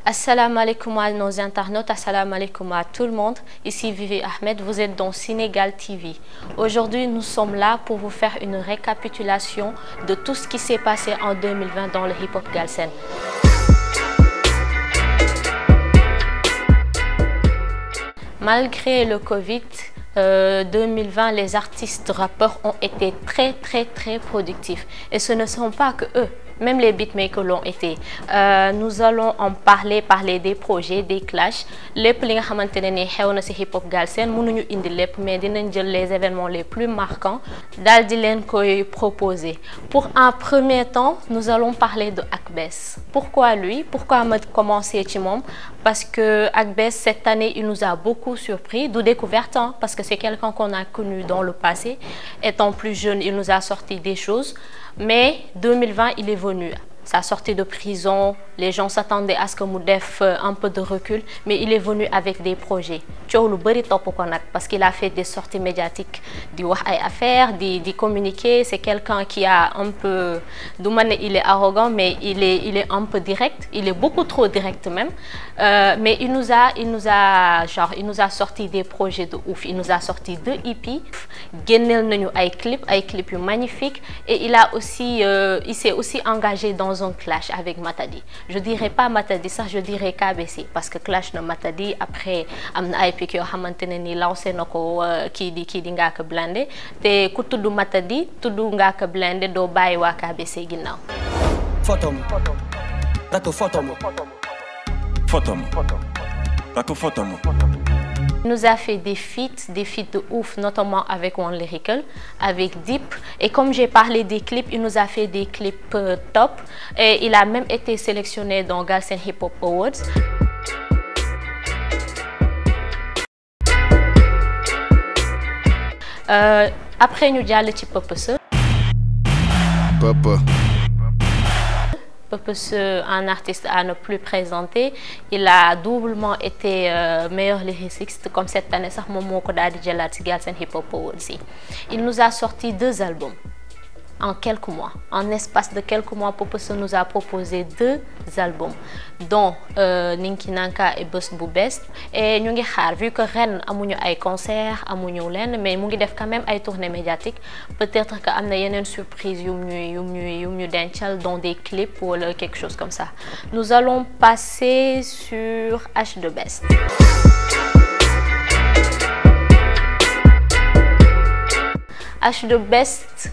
Assalamu alaikum à nos internautes, assalamu alaikum à tout le monde. Ici Vivi Ahmed, vous êtes dans Sénégal TV. Aujourd'hui, nous sommes là pour vous faire une récapitulation de tout ce qui s'est passé en 2020 dans le hip-hop galsen. Malgré le Covid, 2020, les artistes rappeurs ont été très productifs. Et ce ne sont pas que eux. Même les beatmakers l'ont été. Nous allons en parler des projets, des clashs. Les hip hop galsen, mënuñu indi lépp, mais dinañ jël les événements les plus marquants dal di leen koy proposer. Pour un premier temps, nous allons parler de Akbess. Pourquoi lui? Pourquoi me commencer ci mom? Parce que Akbess cette année, il nous a beaucoup surpris, d'où découverte, hein, parce que c'est quelqu'un qu'on a connu dans le passé. Étant plus jeune, il nous a sorti des choses. Mais 2020, il est venu. Sa sortie de prison, les gens s'attendaient à ce que mu def un peu de recul, mais il est venu avec des projets. Parce qu'il a fait des sorties médiatiques, di wax ay affaires, di communiquer. C'est quelqu'un qui a un peu, il est arrogant, mais il est un peu direct. Il est beaucoup trop direct même. Mais il nous a sorti des projets de ouf. Il nous a sorti 2 EP, génneel nañu ay clips magnifiques, et il s'est aussi engagé dans un clash avec Matadi. Je dirais pas Matadi, ça je dirais KBC, parce que clash na Matadi après amna ay pic yo xamantene ni lancé nako ki di Ngaaka Blindé, te ku tuddu Matadi tuddu Ngaaka Blindé do bayyi wa KBC ginnaw. Photom rako photom rako photom. Il nous a fait des feats de ouf, notamment avec One Lyrical, avec Deep. Et comme j'ai parlé des clips, il nous a fait des clips top. Et il a même été sélectionné dans Galsen Hip Hop Awards. Après, nous avons le Purpose. Purpose, un artiste à ne plus présenter. Il a doublement été meilleur lyriciste, comme cette année, Galsen Hip Hop Awards. Il nous a sorti 2 albums en quelques mois. En espace de quelques mois, Purpose nous a proposé 2 albums, dont Ninki Nanka et Bust Bu Best. Et nous avons vu que Rennes a un concert, mais nous avons quand même une tournée médiatique. Peut-être qu'il y a une surprise dans des clips ou quelque chose comme ça. Nous allons passer sur H2 Best. H2 Best,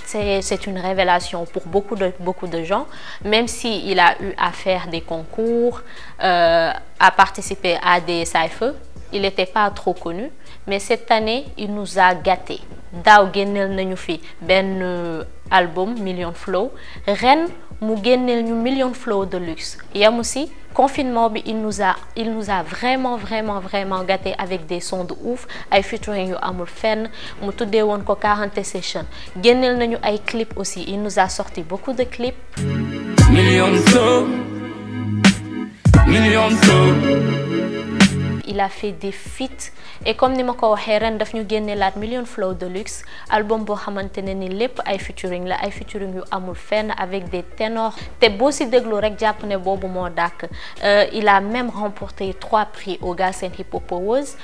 c'est une révélation pour beaucoup de gens, même s'il a eu à faire des concours, à participer à des cyphers. Il n'était pas trop connu, mais cette année, il nous a gâtés. Daw gennel nañu fi ben album Million Flow, ren mu gennel ñu Million Flow de luxe. Yam aussi confinement bi il nous a vraiment gâté avec des sons de ouf, ay featuring yu amul fenn, mu tuddé won ko 40 session. Gennel nañu ay clips aussi, il nous a sorti beaucoup de clips. Million Flow. Il a fait des feats, et comme ni mako waxé ren daf ñu génné lat Million Flow de luxe, album bo xamantene ni lépp ay featuring la, ay featuring yu amul fenn avec des ténors. Té bo ci déglu rek japp né bobu mo dak. Il a même remporté 3 prix au Galsen Hip Hop Awards,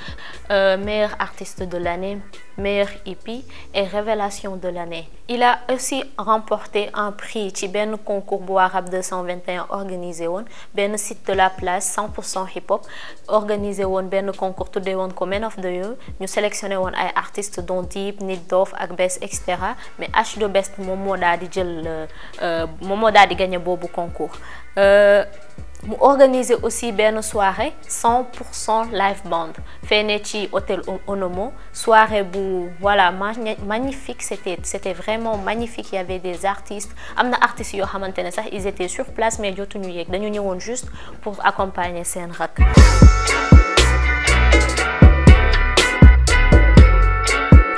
meilleur artiste de l'année, meilleur EP et révélation de l'année. Il a aussi remporté un prix ci ben concours bu Rap 221 organisé won, ben site de la place 100% hip hop organisé won ben concours tuddé won ko Men of the Year. Ñu sélectionné won ay artistes dont Deep, Nit Doff, Akbess, etc. Mais H2 Best moom moo daal di jël moom moo daal di gagné boobu concours. Mu organiser aussi une soirée 100% live band fene ci hôtel Onomo, soirée voilà magnifique, c'était vraiment magnifique. Il y avait des artistes, amna artistes yo xamantene sax ils étaient sur place mais jotuñu yek, dañu ñëwon juste pour accompagner sen rak.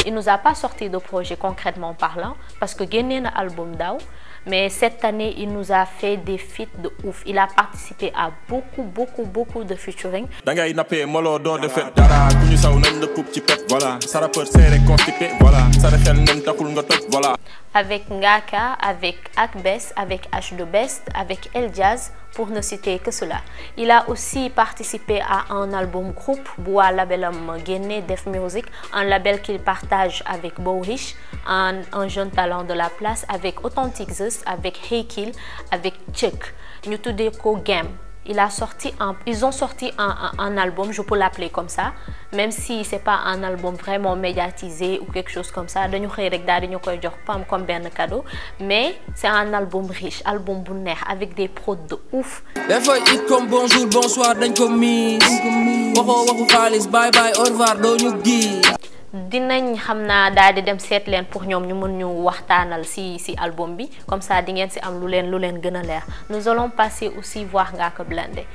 Il nous a pas sorti de projet concrètement parlant parce que génné na album daw, mais cette année il nous a fait des feats de ouf. Il a participé à beaucoup de featuring. Dangay nappé molo do de fait dara ku ñu saw nañ la coupe ci pet voilà sa rappeur c'est constipé voilà sa xel nañ taxul nga toj voilà. avec Ngaka, avec Akbess, avec H2Best, avec El Jazz, pour ne citer que cela. Il a aussi participé à un album groupe, Bois Labelam Guéné Def Music, un label qu'il partage avec Bowrish, un jeune talent de la place, avec Authentic Zeus, avec Heykil, avec Chuck. Ñu tuddee ko Game. Ils ont sorti un album, je peux l'appeler comme ça, même si c'est pas un album vraiment médiatisé ou quelque chose comme ça, dañu xëy rek daal di ñu koy jox pam comme benn cadeau, mais c'est un album riche, album bu neex avec des prods de ouf. Dafa it comme bonjour bonsoir dañ ko miis waxu xaalis bye bye au revoir doo ñu gis. Dinañ xam naa daal di dem seet leen pour ñoom ñu mën ñu waxtaanal si album bi comme ça di ngeen si am lu leen gën a leer. Nous allons passer aussi voir Ngaaka Blindé.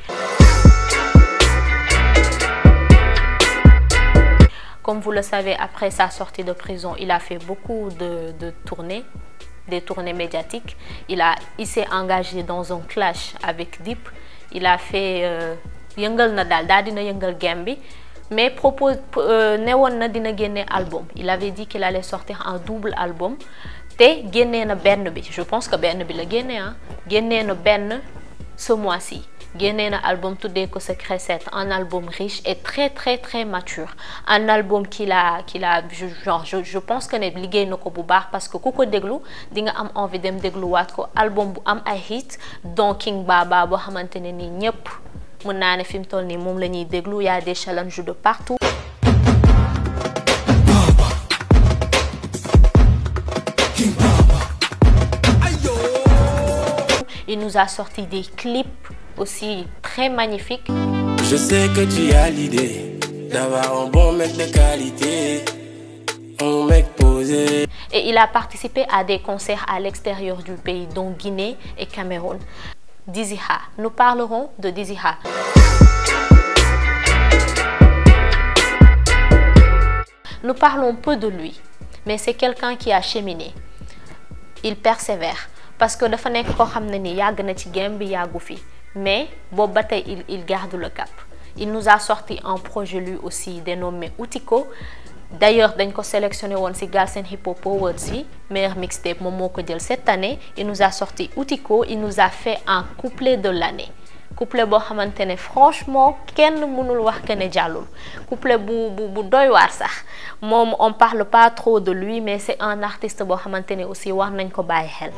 Comme vous le savez, après sa sortie de prison, il a fait beaucoup de tournées, des tournées médiatiques. Il s'est engagé dans un clash avec Dip. Il a fait yëngal na daal dina yëngal game bi. Mais newoon na dina génne album. Il avait dit qu'il allait sortir un double album. Te génne na benn bi. Je pense que benn bi la génne ah. Génne na benn ce mois-ci. Génne na album tuddee ko Secret 7, un album riche et très très très mature. Un album je pense que ne liggéey na ko bu baax parce que ku ko déglu di nga am envie dem dégluwaat ko. Album bu am ay hit dont King Baba boo xamante ne nii ñëpp mën naa ne fi mu toll nii moom la ñuy déglu. Y a des challenges de partout. Il nous a sorti des clips aussi très magnifiques. Je sais que tu as l'idée d'avoir un bon mec de qualité, un mec posé. Et il a participé à des concerts à l'extérieur du pays, dont Guinée et Cameroun. Dizzy Ha. Nous parlerons de Dizzy Ha. Nous parlons peu de lui, mais c'est quelqu'un qui a cheminé. Il persévère parce que dafa nekk koo xam ne ni yàgg na ci game bi yàggu fi, mais boobu ba tey il garde le cap. Il nous a sorti un projet lui aussi dénommé Outiko. D'ailleurs dañ ko sélectionné woon ci Galsen Hip Hop Awards yi meilleur mixtape moom moo ko jël cette année. Il nous a sorti Outiko. Il nous a fait un couplet de l'année. Couplet boo xamante ne franchement kenn mënul wax que ne jàllul. Couplet bu doy waar sax moom on parle pas trop de lui, mais c'est un artiste boo xamante ne aussi war nañ ko bàyyi xel.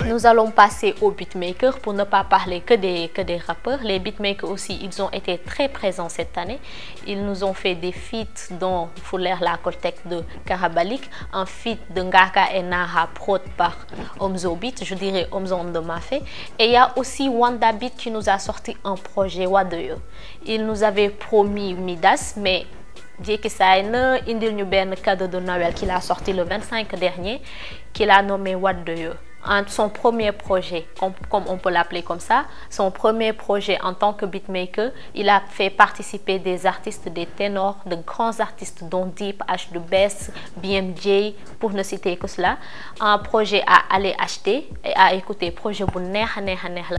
Nous allons passer aux beatmakers pour ne pas parler que des rappeurs. Les beatmakers aussi, ils ont été très présents cette année. Ils nous ont fait des feats dont Fouler la Coltec de Karabalik, un feat de Ngaka et Naha prod par Omzo Beat, je dirais Omzo de Mafé. Et il y a aussi Wanda Beat qui nous a sorti un projet Wadeyo. Il nous avait promis Midas, mais jékki saay na indil ñu benn cadeau de Noël qu'il a sorti le 25 dernier, qu'il a nommé Wadeyo. Son premier projet, comme on peut l'appeler comme ça, son premier projet en tant que beatmaker, il a fait participer des artistes, des ténors, de grands artistes dont Deep, H2Best, BMJ, pour ne citer que cela. Un projet à aller acheter et à écouter. Projet bu neex a neex a neex la.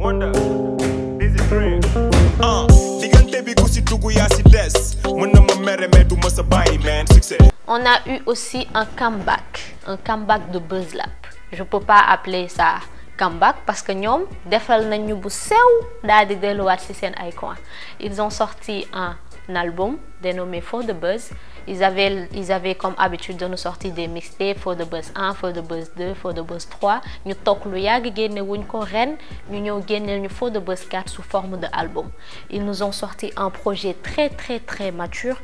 On a eu aussi un comeback de Buzz Lap. Je peux pas appeler ça comeback parce que ñoom defal nañu bu sew daal di delluwaat ci seen ay coin. Ils ont sorti un album dénommé For The Buzz. Ils avaient comme habitude de nous sortir des mixtapes, For The Buzz 1, For The Buzz 2, For The Buzz 3. ñu toog lu yàgg génne wuñ ko ren ñu ñëw génneel ñu For The Buzz 4 sous forme de album. Ils nous ont sorti un projet très très très mature.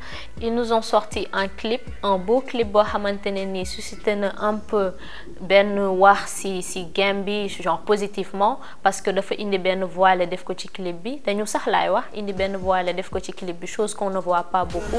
Ils nous ont sorti un clip, un beau clip boo xamante ne nii suscité na un peu benn wax ci game bi genre positivement parce que dafa indi benn voile def ko ci clip bi dañu sax laay wax indi benn voile def ko ci clip bi, chose qu'on ne voit pas beaucoup.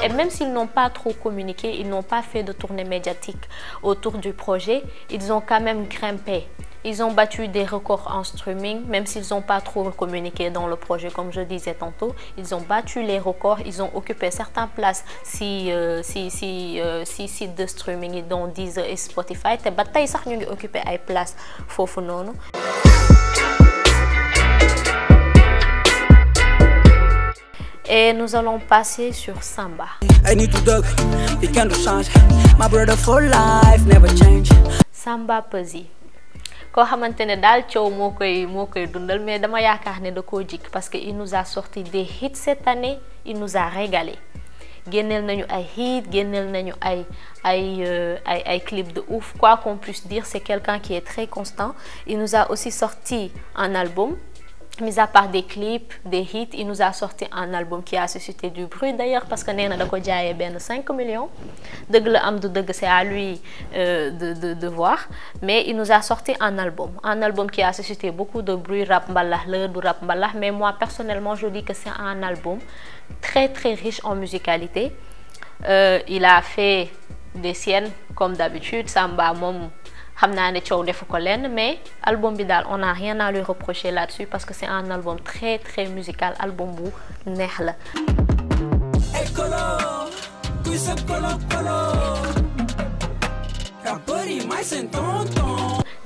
Et même s'ils n'ont pas trop communiqué, ils n'ont pas fait de tournée médiatique autour du projet, ils ont quand même grimpé. Ils ont battu des records en streaming, même s'ils n'ont pas trop communiqué dans le projet, comme je disais tantôt. Ils ont battu les records, ils ont occupé certaines places si sites de streaming, dont Deezer et Spotify. Te ba tey sax ñu ngi occupé ay places foofu noonu. Et nous allons passer sur Samba. Samba Peuzzi. Koo xamante ne daal coow moo koy dundal, mais dama yaakaar ne da koo jik parce que il nous a sorti des hits cette année, il nous a régalé. Génneel nañu ay hits, génneel nañu ay clips de ouf. Quoi qu'on puisse dire, c'est quelqu'un qui est très constant. Il nous a aussi sorti un album. Mis à part des clips, des hits, il nous a sorti un album qui a suscité du bruit d'ailleurs parce que nee na da ko jaayee benn 5 millions. Dëgg la am du dëgg, c'est à lui de voir. Mais il nous a sorti un album qui a suscité beaucoup de bruit, rap mbalax la du rap mbalax. Mais moi personnellement, je dis que c'est un album très très riche en musicalité. Il a fait des siennes comme d'habitude. Samba moom xam naa ne coow defu ko lenn, mais album bi daal on n'a rien à lui reprocher là-dessus parce que c'est un album très très musical, album bu neex la.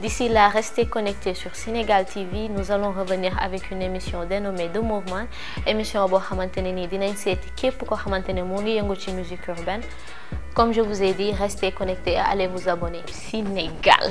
D'ici là, restez connectés sur Sénégal TV. Nous allons revenir avec une émission dénommée The Movement. Émission boo xamante ne nii dinañ seeti képp koo xamante ne moo ngi yëngu ci musique urbaine. Comme je vous ai dit, restez connectés et allez vous abonner. Sénégal.